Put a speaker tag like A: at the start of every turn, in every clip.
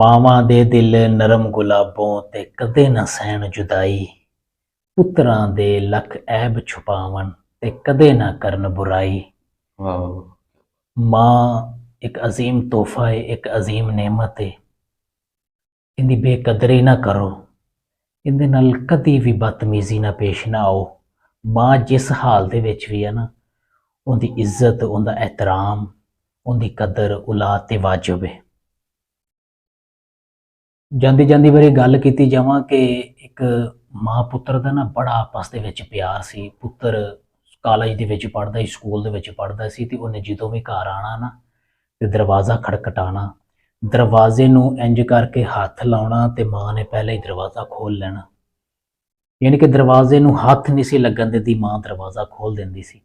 A: ਮਾਵਾਂ ਦੇ ਦਿਲ ਨਰਮ ਗੁਲਾਬੋਂ ਤੇ ਕਦੇ ਨਾ ਸਹਿਣ ਜੁਦਾਈ। ਪੁੱਤਰਾਂ ਦੇ ਲੱਖ ਐਬ ਛੁਪਾਵਣ ਤੇ ਕਦੇ ਨਾ ਕਰਨ ਬੁਰਾਈ।
B: वाह!
A: ਮਾਂ ਇੱਕ ਅਜ਼ੀਮ ਤੋਹਫਾ ਹੈ, ਇੱਕ ਅਜ਼ੀਮ ਨੇਮਤ ਹੈ। ਇਹਦੀ ਬੇਕਦਰੀ ਨਾ ਕਰੋ, ਇਹਦੇ ਨਾਲ ਕਦੀ ਵੀ ਬਦਤਮੀਜ਼ੀ ਨਾ ਪੇਸ਼ ਨਾ ਆਓ। ਮਾਂ ਜਿਸ ਹਾਲ ਦੇ ਵਿੱਚ ਵੀ ਹੈ ਨਾ, ਉਹਦੀ ਇੱਜ਼ਤ, ਉਹਦਾ ਇਹਤਰਾਮ, ਉਹਦੀ ਕਦਰ ਔਲਾਦ ਤੇ ਵਾਜਬ ਹੈ। ਜਾਂਦੀ ਜਾਂਦੀ ਵਾਰੀ ਗੱਲ ਕੀਤੀ ਜਾਵਾਂ ਕਿ ਇੱਕ ਮਾਂ ਪੁੱਤਰ ਦਾ ਨਾ ਬੜਾ ਆਪਸ ਦੇ ਵਿੱਚ ਪਿਆਰ ਸੀ। ਪੁੱਤਰ ਕਾਲਜ ਦੇ ਵਿੱਚ ਪੜ੍ਹਦਾ ਸੀ, ਸਕੂਲ ਦੇ ਵਿੱਚ ਪੜ੍ਹਦਾ ਸੀ, ਤੇ ਉਹਨੇ ਜਦੋਂ ਵੀ ਘਰ ਆਉਣਾ ਨਾ ਤੇ ਦਰਵਾਜ਼ਾ ਖੜਕਟਾਉਣਾ, ਦਰਵਾਜ਼ੇ ਨੂੰ ਇੰਜ ਕਰਕੇ ਹੱਥ ਲਾਉਣਾ ਤੇ ਮਾਂ ਨੇ ਪਹਿਲਾਂ ਹੀ ਦਰਵਾਜ਼ਾ ਖੋਲ ਲੈਣਾ। ਯਾਨੀ ਕਿ ਦਰਵਾਜ਼ੇ ਨੂੰ ਹੱਥ ਨਹੀਂ ਸੀ ਲੱਗਣ ਦਿੰਦੀ, ਮਾਂ ਦਰਵਾਜ਼ਾ ਖੋਲ ਦਿੰਦੀ ਸੀ।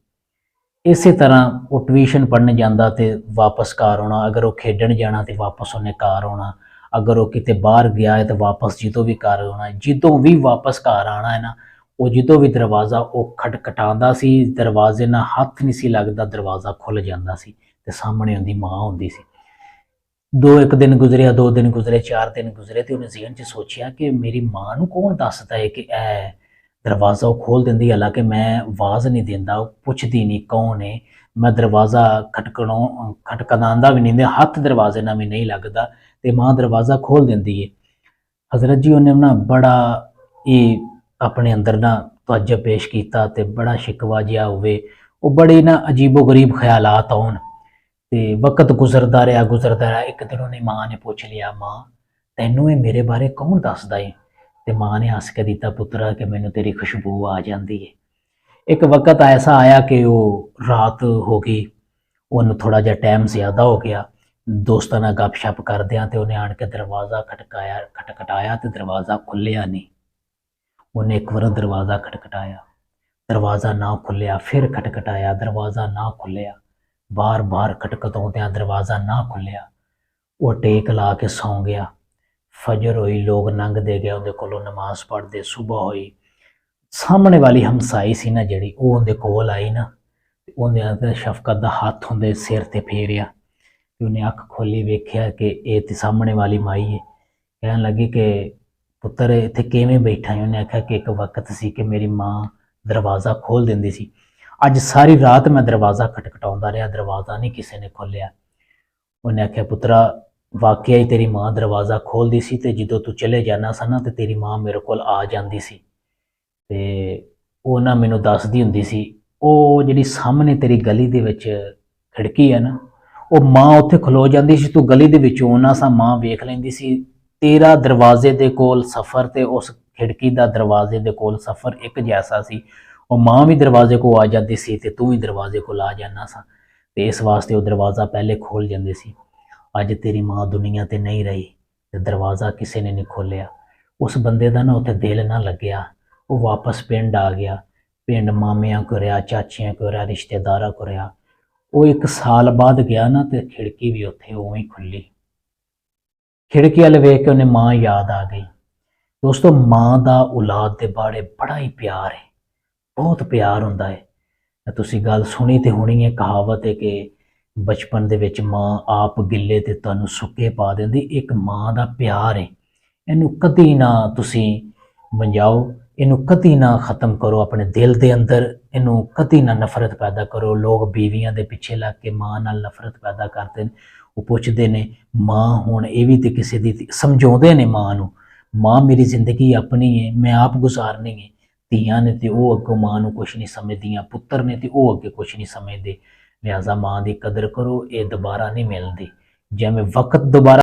A: ਇਸੇ ਤਰ੍ਹਾਂ ਉਹ ਟਿਊਸ਼ਨ ਪੜ੍ਹਨ ਜਾਂਦਾ ਤੇ ਵਾਪਸ ਘਰ ਆਉਣਾ, ਅਗਰ ਉਹ ਖੇਡਣ ਜਾਣਾ ਤੇ ਵਾਪਸ ਉਹਨੇ ਘਰ ਆਉਣਾ, ਅਗਰ ਉਹ ਕਿਤੇ ਬਾਹਰ ਗਿਆ ਹੈ ਤਾਂ ਵਾਪਸ ਜਦੋਂ ਵੀ ਘਰ ਆਉਣਾ, ਜਦੋਂ ਵੀ ਵਾਪਸ ਘਰ ਆਉਣਾ ਹੈ ਨਾ, ਉਹ ਜਦੋਂ ਵੀ ਦਰਵਾਜ਼ਾ ਉਹ ਖਟਖਟਾਉਂਦਾ ਸੀ, ਦਰਵਾਜ਼ੇ ਨਾਲ ਹੱਥ ਨਹੀਂ ਸੀ ਲੱਗਦਾ, ਦਰਵਾਜ਼ਾ ਖੁੱਲ ਜਾਂਦਾ ਸੀ ਤੇ ਸਾਹਮਣੇ ਉਹਦੀ ਮਾਂ ਹੁੰਦੀ ਸੀ। ਇੱਕ ਦਿਨ ਗੁਜ਼ਰਿਆ, 2 ਦਿਨ ਗੁਜ਼ਰੇ, 4 ਦਿਨ ਗੁਜ਼ਰੇ ਤੇ ਉਹਨੇ ਜ਼ਿਹਨ 'ਚ ਸੋਚਿਆ ਕਿ ਮੇਰੀ ਮਾਂ ਨੂੰ ਕੌਣ ਦੱਸਦਾ ਹੈ ਕਿ ਇਹ ਦਰਵਾਜ਼ਾ ਉਹ ਖੋਲ ਦਿੰਦੀ, ਹਾਲਾਂਕਿ ਮੈਂ ਆਵਾਜ਼ ਨਹੀਂ ਦਿੰਦਾ, ਉਹ ਪੁੱਛਦੀ ਨਹੀਂ ਕੌਣ ਹੈ, ਮੈਂ ਦਰਵਾਜ਼ਾ ਖਟਕਣਾਉਂਦਾ ਵੀ ਨਹੀਂ, ਹੱਥ ਦਰਵਾਜ਼ੇ ਨਾਲ ਵੀ ਨਹੀਂ ਲੱਗਦਾ ਤੇ ਮਾਂ ਦਰਵਾਜ਼ਾ ਖੋਲ ਦਿੰਦੀ ਹੈ। ਹਜ਼ਰਤ ਜੀ ਉਹਨੇ ਨਾ ਬੜਾ ਇਹ ਆਪਣੇ ਅੰਦਰ ਨਾ ਤਵੱਜੁ ਪੇਸ਼ ਕੀਤਾ ਤੇ ਬੜਾ ਸ਼ਿਕਵਾ ਜਿਹਾ ਹੋਵੇ, ਉਹ ਬੜੇ ਨਾ ਅਜੀਬੋ ਗਰੀਬ ਖਿਆਲਾਤ ਆਉਣ ਤੇ ਵਕਤ ਗੁਜ਼ਰਦਾ ਰਿਹਾ। ਇੱਕ ਦਿਨ ਉਹਨੇ ਮਾਂ ਨੇ ਪੁੱਛ ਲਿਆ, ਮਾਂ ਤੈਨੂੰ ਇਹ ਮੇਰੇ ਬਾਰੇ ਕੌਣ ਦੱਸਦਾ ਏ? ਤੇ ਮਾਂ ਨੇ ਹੱਸ ਕੇ ਦਿੱਤਾ, ਪੁੱਤਰਾ ਕਿ ਮੈਨੂੰ ਤੇਰੀ ਖੁਸ਼ਬੂ ਆ ਜਾਂਦੀ ਹੈ। ਇੱਕ ਵਕਤ ਐਸਾ ਆਇਆ ਕਿ ਉਹ ਰਾਤ ਹੋ ਗਈ, ਉਹਨੂੰ ਥੋੜਾ ਜਿਹਾ ਟਾਈਮ ਜ਼ਿਆਦਾ ਹੋ ਗਿਆ, ਦੋਸਤਾਂ ਨਾਲ ਗੱਪਸ਼ਪ ਕਰਦਿਆਂ ਤੇ ਉਹਨੇ ਆਣ ਕੇ ਦਰਵਾਜ਼ਾ ਖਟਖਟਾਇਆ ਤੇ ਦਰਵਾਜ਼ਾ ਖੁੱਲਿਆ ਨਹੀਂ। ਉਹਨੇ ਇੱਕ ਵਾਰ ਦਰਵਾਜ਼ਾ ਖਟਖਟਾਇਆ, ਦਰਵਾਜ਼ਾ ਨਾ ਖੁੱਲਿਆ, ਫਿਰ ਖਟਖਟਾਇਆ, ਦਰਵਾਜ਼ਾ ਨਾ ਖੁੱਲਿਆ, ਬਾਰ-ਬਾਰ ਖਟਖਟਾਉਂਦਿਆਂ ਦਰਵਾਜ਼ਾ ਨਾ ਖੁੱਲਿਆ। ਉਹ ਟੇਕ ਲਾ ਕੇ ਸੌਂ ਗਿਆ। ਫਜਰ ਹੋਈ, ਲੋਕ ਲੰਘਦੇ ਗਏ ਉਹਦੇ ਕੋਲੋਂ, ਨਮਾਜ਼ ਪੜ੍ਹਦੇ, ਸੁਬਹ ਹੋਈ। ਸਾਹਮਣੇ ਵਾਲੀ ਹਮਸਾਈ ਸੀ ਨਾ ਜਿਹੜੀ, ਉਹ ਉਹਦੇ ਕੋਲ ਆਈ ਨਾ, ਉਹਨੇ ਸ਼ਫਕਤ ਦਾ ਹੱਥ ਉਹਦੇ ਸਿਰ ਤੇ ਫੇਰਿਆ ਤੇ ਉਹਨੇ ਅੱਖ ਖੋਲੀ, ਵੇਖਿਆ ਕਿ ਇਹ ਤੇ ਸਾਹਮਣੇ ਵਾਲੀ ਮਾਈ ਹੈ। ਕਹਿਣ ਲੱਗੀ ਕਿ ਪੁੱਤਰ ਇੱਥੇ ਕਿਵੇਂ ਬੈਠਾ ਹੈ? ਉਹਨੇ ਆਖਿਆ ਕਿ ਇੱਕ ਵਕਤ ਸੀ ਕਿ ਮੇਰੀ ਮਾਂ ਦਰਵਾਜ਼ਾ ਖੋਲ ਦਿੰਦੀ ਸੀ, ਅੱਜ ਸਾਰੀ ਰਾਤ ਮੈਂ ਦਰਵਾਜ਼ਾ ਖਟਖਟਾਉਂਦਾ ਰਿਹਾ, ਦਰਵਾਜ਼ਾ ਨਹੀਂ ਕਿਸੇ ਨੇ ਖੋਲ੍ਹਿਆ। ਉਹਨੇ ਆਖਿਆ, ਪੁੱਤਰਾ ਵਾਕਿਆ ਹੀ ਤੇਰੀ ਮਾਂ ਦਰਵਾਜ਼ਾ ਖੋਲਦੀ ਸੀ ਤੇ ਜਦੋਂ ਤੂੰ ਚਲੇ ਜਾਣਾ ਸੀ ਨਾ ਤੇ ਤੇਰੀ ਮਾਂ ਮੇਰੇ ਕੋਲ ਆ ਜਾਂਦੀ ਸੀ ਤੇ ਉਹ ਨਾ ਮੈਨੂੰ ਦੱਸਦੀ ਹੁੰਦੀ ਸੀ, ਉਹ ਜਿਹੜੀ ਸਾਹਮਣੇ ਤੇਰੀ ਗਲੀ ਦੇ ਵਿੱਚ ਖਿੜਕੀ ਹੈ ਨਾ, ਉਹ ਮਾਂ ਉੱਥੇ ਖਲੋ ਜਾਂਦੀ ਸੀ, ਤੂੰ ਗਲੀ ਦੇ ਵਿੱਚੋਂ ਆਉਣਾ ਸਾਂ, ਮਾਂ ਵੇਖ ਲੈਂਦੀ ਸੀ ਤੇਰਾ ਦਰਵਾਜ਼ੇ ਦੇ ਕੋਲ ਸਫ਼ਰ ਤੇ ਉਸ ਖਿੜਕੀ ਦਾ ਦਰਵਾਜ਼ੇ ਦੇ ਕੋਲ ਸਫ਼ਰ ਇੱਕ ਜੈਸਾ ਸੀ। ਉਹ ਮਾਂ ਵੀ ਦਰਵਾਜ਼ੇ ਕੋਲ ਆ ਜਾਂਦੀ ਸੀ ਤੇ ਤੂੰ ਵੀ ਦਰਵਾਜ਼ੇ ਕੋਲ ਆ ਜਾਣਾ ਸਾਂ, ਤੇ ਇਸ ਵਾਸਤੇ ਉਹ ਦਰਵਾਜ਼ਾ ਪਹਿਲੇ ਖੋਲ ਜਾਂਦੇ ਸੀ। ਅੱਜ ਤੇਰੀ ਮਾਂ ਦੁਨੀਆ ਤੇ ਨਹੀਂ ਰਹੀ ਤੇ ਦਰਵਾਜ਼ਾ ਕਿਸੇ ਨੇ ਨਹੀਂ ਖੋਲ੍ਹਿਆ। ਉਸ ਬੰਦੇ ਦਾ ਨਾ ਉੱਥੇ ਦਿਲ ਨਾ ਲੱਗਿਆ, ਉਹ ਵਾਪਸ ਪਿੰਡ ਆ ਗਿਆ। ਪਿੰਡ ਮਾਮਿਆਂ ਕੋ ਰਿਹਾ, ਚਾਚਿਆਂ ਕੋ ਰਿਹਾ, ਰਿਸ਼ਤੇਦਾਰਾਂ ਕੋ ਰਿਹਾ। ਉਹ 1 ਸਾਲ ਬਾਅਦ ਗਿਆ ਨਾ ਤੇ ਖਿੜਕੀ ਵੀ ਉੱਥੇ ਉਵੇਂ ਹੀ ਖੁੱਲੀ। ਖਿੜਕੀ ਵੱਲ ਵੇਖ ਕੇ ਉਹਨੇ ਮਾਂ ਯਾਦ ਆ ਗਈ। ਦੋਸਤੋ, ਮਾਂ ਦਾ ਔਲਾਦ ਦੇ ਬਾਰੇ ਬੜਾ ਹੀ ਪਿਆਰ ਹੈ, ਬਹੁਤ ਪਿਆਰ ਹੁੰਦਾ ਹੈ। ਤੁਸੀਂ ਗੱਲ ਸੁਣੀ ਤੇ ਹੋਣੀ ਹੈ, ਕਹਾਵਤ ਹੈ ਕਿ ਬਚਪਨ ਦੇ ਵਿੱਚ ਮਾਂ ਆਪ ਗਿੱਲੇ ਤੇ ਤੁਹਾਨੂੰ ਸੁੱਕੇ ਪਾ ਦਿੰਦੀ। ਇੱਕ ਮਾਂ ਦਾ ਪਿਆਰ ਹੈ, ਇਹਨੂੰ ਕਦੀ ਨਾ ਤੁਸੀਂ ਮੰਜਾਓ, ਇਹਨੂੰ ਕਦੀ ਨਾ ਖ਼ਤਮ ਕਰੋ ਆਪਣੇ ਦਿਲ ਦੇ ਅੰਦਰ, ਇਹਨੂੰ ਕਦੀ ਨਾ ਨਫ਼ਰਤ ਪੈਦਾ ਕਰੋ। ਲੋਕ ਬੀਵੀਆਂ ਦੇ ਪਿੱਛੇ ਲੱਗ ਕੇ ਮਾਂ ਨਾਲ ਨਫ਼ਰਤ ਪੈਦਾ ਕਰਦੇ ਨੇ, ਉਹ ਪੁੱਛਦੇ ਨੇ ਮਾਂ ਹੁਣ ਇਹ ਵੀ ਤੇ ਕਿਸੇ ਦੀ, ਸਮਝਾਉਂਦੇ ਨੇ ਮਾਂ ਨੂੰ, ਮਾਂ ਮੇਰੀ ਜ਼ਿੰਦਗੀ ਆਪਣੀ ਹੈ, ਮੈਂ ਆਪ ਗੁਜ਼ਾਰਨੀ ਹੈ। ਧੀਆਂ ਨੇ ਤੇ ਉਹ ਅੱਗੋਂ ਮਾਂ ਨੂੰ ਕੁਛ ਨਹੀਂ ਸਮਝਦੀਆਂ, ਪੁੱਤਰ ਨੇ ਤੇ ਉਹ ਅੱਗੇ ਕੁਛ ਨਹੀਂ ਸਮਝਦੇ। ਲਿਹਾਜ਼ਾ ਮਾਂ ਦੀ ਕਦਰ ਕਰੋ, ਇਹ ਦੁਬਾਰਾ ਨਹੀਂ ਮਿਲਦੀ। ਜਿਵੇਂ ਵਕਤ ਦੁਬਾਰਾ